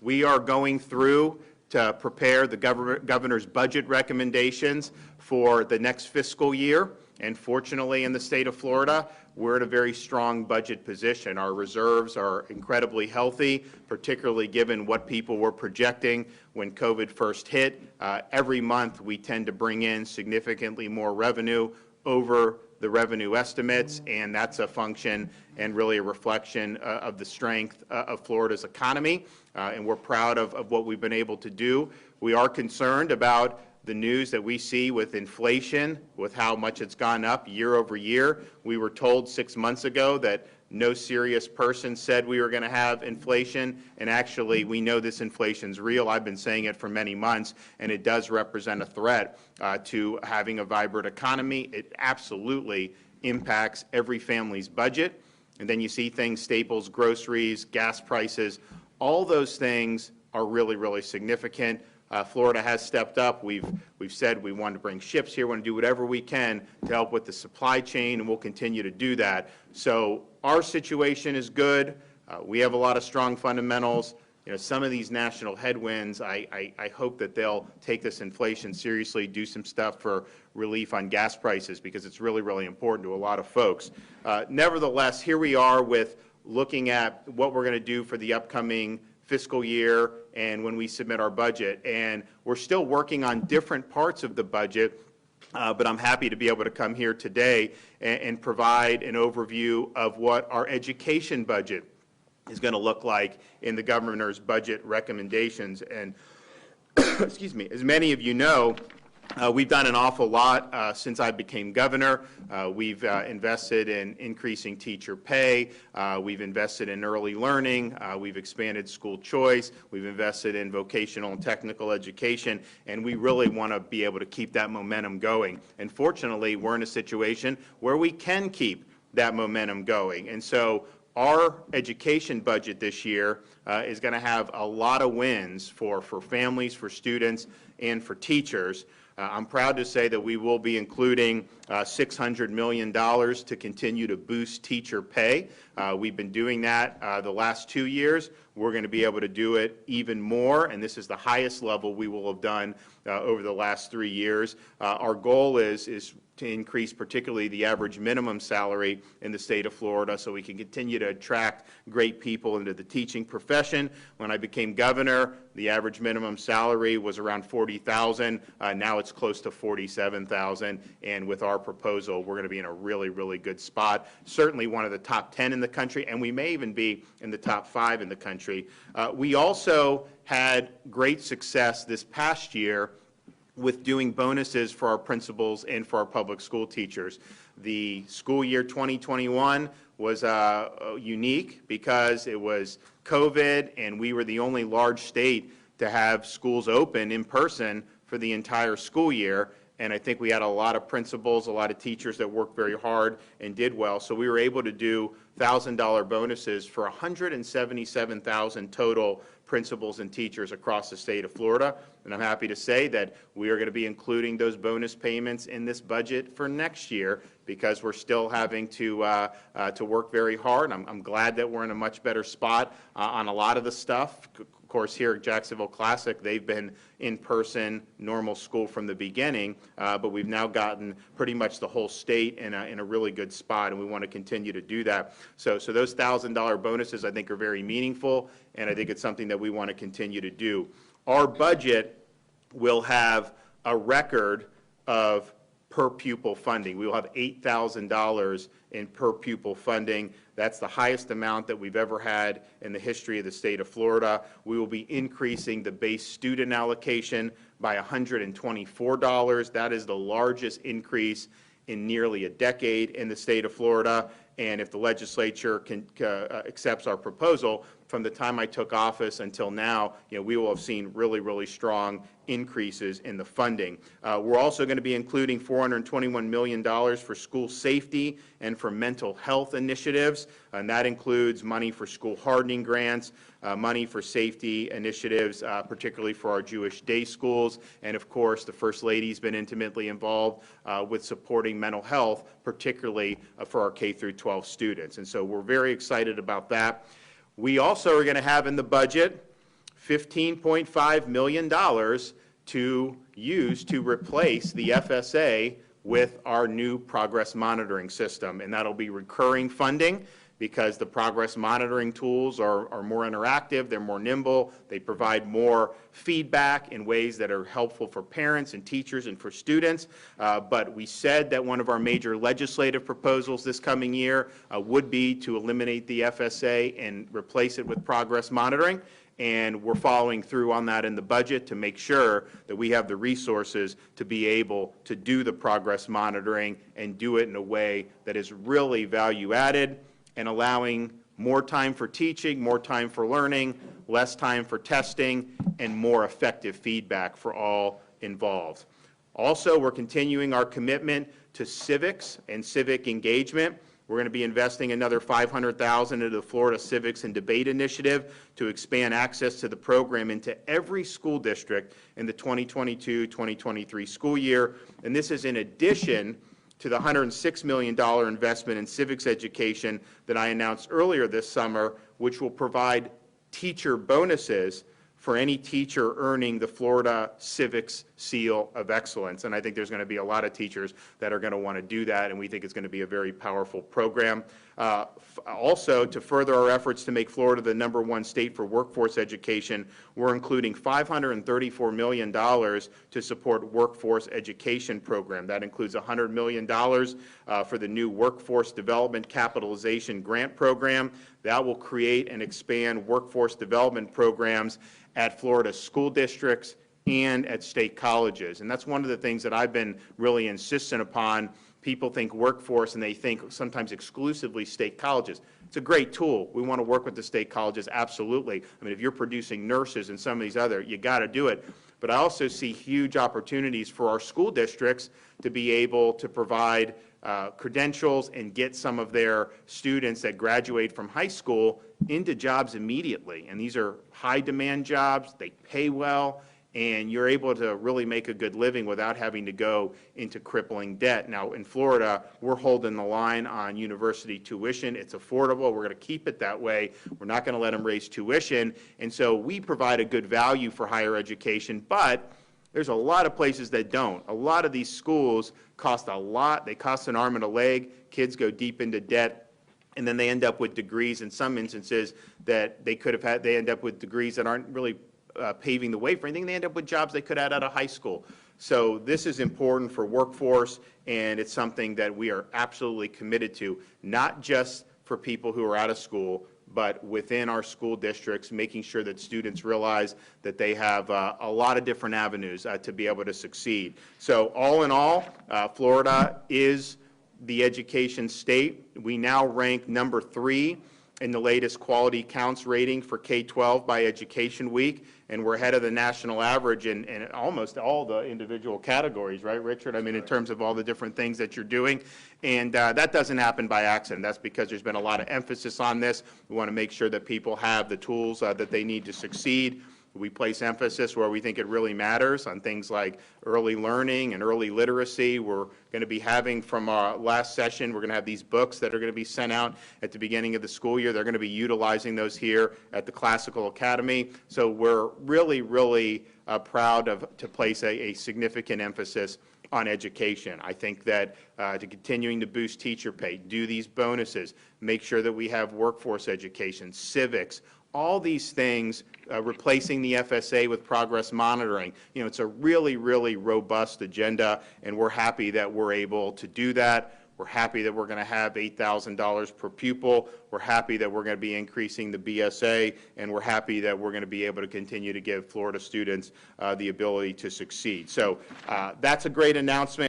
We are going through to prepare the governor's budget recommendations for the next fiscal year. And fortunately, in the state of Florida, we're in a very strong budget position. Our reserves are incredibly healthy, particularly given what people were projecting when COVID first hit. Every month, we tend to bring in significantly more revenue over the revenue estimates, and that's a function and really a reflection of the strength of Florida's economy, and we're proud of what we've been able to do. We are concerned about the news that we see with inflation, with how much it's gone up year over year. We were told 6 months ago that no serious person said we were going to have inflation, and actually we know this inflation's real. I've been saying it for many months, and it does represent a threat to having a vibrant economy. It absolutely impacts every family's budget. And then you see things, staples, groceries, gas prices, all those things are really, really significant. Florida has stepped up. We've said we want to bring ships here, we want to do whatever we can to help with the supply chain, and we'll continue to do that. So our situation is good. We have a lot of strong fundamentals. You know, some of these national headwinds, I hope that they'll take this inflation seriously, do some stuff for relief on gas prices, because it's really, really important to a lot of folks. Nevertheless, here we are with looking at what we're going to do for the upcoming fiscal year and when we submit our budget. And we're still working on different parts of the budget, but I'm happy to be able to come here today and provide an overview of what our education budget is going to look like in the governor's budget recommendations. And excuse me, as many of you know, we've done an awful lot since I became governor. We've invested in increasing teacher pay. We've invested in early learning. We've expanded school choice. We've invested in vocational and technical education, and we really want to be able to keep that momentum going. And fortunately, we're in a situation where we can keep that momentum going. And so our education budget this year is going to have a lot of wins for families, for students, and for teachers. I'm proud to say that we will be including $600 million to continue to boost teacher pay. We've been doing that the last 2 years. We're going to be able to do it even more, and this is the highest level we will have done over the last 3 years. Our goal is to increase particularly the average minimum salary in the state of Florida so we can continue to attract great people into the teaching profession. When I became governor, the average minimum salary was around $40,000. Now it's close to $47,000, and with our proposal, we're going to be in a really, really good spot. Certainly one of the top 10 in the country, and we may even be in the top 5 in the country. We also had great success this past year with doing bonuses for our principals and for our public school teachers. The school year 2021 was unique because it was COVID, and we were the only large state to have schools open in person for the entire school year. And I think we had a lot of principals, a lot of teachers that worked very hard and did well. So we were able to do $1,000 bonuses for 177,000 total principals and teachers across the state of Florida. And I'm happy to say that we are going to be including those bonus payments in this budget for next year because we're still having to work very hard. I'm glad that we're in a much better spot on a lot of the stuff. Of course, here at Jacksonville Classic, they've been in-person, normal school from the beginning, but we've now gotten pretty much the whole state in a really good spot, and we want to continue to do that. So those $1,000 bonuses, I think, are very meaningful, and I think it's something that we want to continue to do. Our budget will have a record of per pupil funding. We will have $8,000 in per pupil funding. That's the highest amount that we've ever had in the history of the state of Florida. We will be increasing the base student allocation by $124. That is the largest increase in nearly a decade in the state of Florida. And if the legislature accepts our proposal, from the time I took office until now, we will have seen really, really strong increases in the funding. We're also going to be including $421 million for school safety and for mental health initiatives, and that includes money for school hardening grants, money for safety initiatives, particularly for our Jewish day schools, and of course the First Lady's been intimately involved with supporting mental health, particularly for our K through 12 students, and so we're very excited about that. We also are going to have in the budget $15.5 million to use to replace the FSA with our new progress monitoring system. And that'll be recurring funding because the progress monitoring tools are more interactive, they're more nimble, they provide more feedback in ways that are helpful for parents and teachers and for students. But we said that one of our major legislative proposals this coming year would be to eliminate the FSA and replace it with progress monitoring. And we're following through on that in the budget to make sure that we have the resources to be able to do the progress monitoring and do it in a way that is really value added and allowing more time for teaching, more time for learning, less time for testing, and more effective feedback for all involved. Also, we're continuing our commitment to civics and civic engagement. We're going to be investing another $500,000 into the Florida Civics and Debate Initiative to expand access to the program into every school district in the 2022-2023 school year. And this is in addition to the $106 million investment in civics education that I announced earlier this summer, which will provide teacher bonuses for any teacher earning the Florida Civics Seal of Excellence. And I think there's going to be a lot of teachers that are going to want to do that, and we think it's going to be a very powerful program. Also, to further our efforts to make Florida the #1 state for workforce education, we're including $534 million to support workforce education program. That includes $100 million for the new Workforce Development Capitalization Grant Program. That will create and expand workforce development programs at Florida school districts and at state colleges. And that's one of the things that I've been really insistent upon. People think workforce and they think sometimes exclusively state colleges. It's a great tool. We want to work with the state colleges, absolutely. I mean, if you're producing nurses and some of these other, you got to do it. But I also see huge opportunities for our school districts to be able to provide credentials and get some of their students that graduate from high school into jobs immediately. And these are high demand jobs, they pay well, and you're able to really make a good living without having to go into crippling debt. Now, in Florida, we're holding the line on university tuition. It's affordable. We're going to keep it that way. We're not going to let them raise tuition. And so we provide a good value for higher education, but there's a lot of places that don't. A lot of these schools cost a lot. They cost an arm and a leg. Kids go deep into debt, and then they end up with degrees in some instances that they could have had. They end up with degrees that aren't really paving the way for anything. They end up with jobs they could have out of high school. So this is important for workforce, and it's something that we are absolutely committed to, not just for people who are out of school, but within our school districts, making sure that students realize that they have a lot of different avenues to be able to succeed. So all in all, Florida is the education state. We now rank #3 in the latest Quality Counts rating for K-12 by Education Week, and we're ahead of the national average in almost all the individual categories, right, Richard? I mean, in terms of all the different things that you're doing. And that doesn't happen by accident. That's because there's been a lot of emphasis on this. We want to make sure that people have the tools that they need to succeed. We place emphasis where we think it really matters on things like early learning and early literacy. We're going to be having from our last session, we're going to have these books that are going to be sent out at the beginning of the school year. They're going to be utilizing those here at the Classical Academy. So we're really, really proud to place a significant emphasis on education. I think that to continuing to boost teacher pay, do these bonuses, make sure that we have workforce education, civics, all these things, replacing the FSA with progress monitoring. You know, it's a really, really robust agenda, and we're happy that we're able to do that. We're happy that we're going to have $8,000 per pupil. We're happy that we're going to be increasing the BSA, and we're happy that we're going to be able to continue to give Florida students the ability to succeed. So that's a great announcement.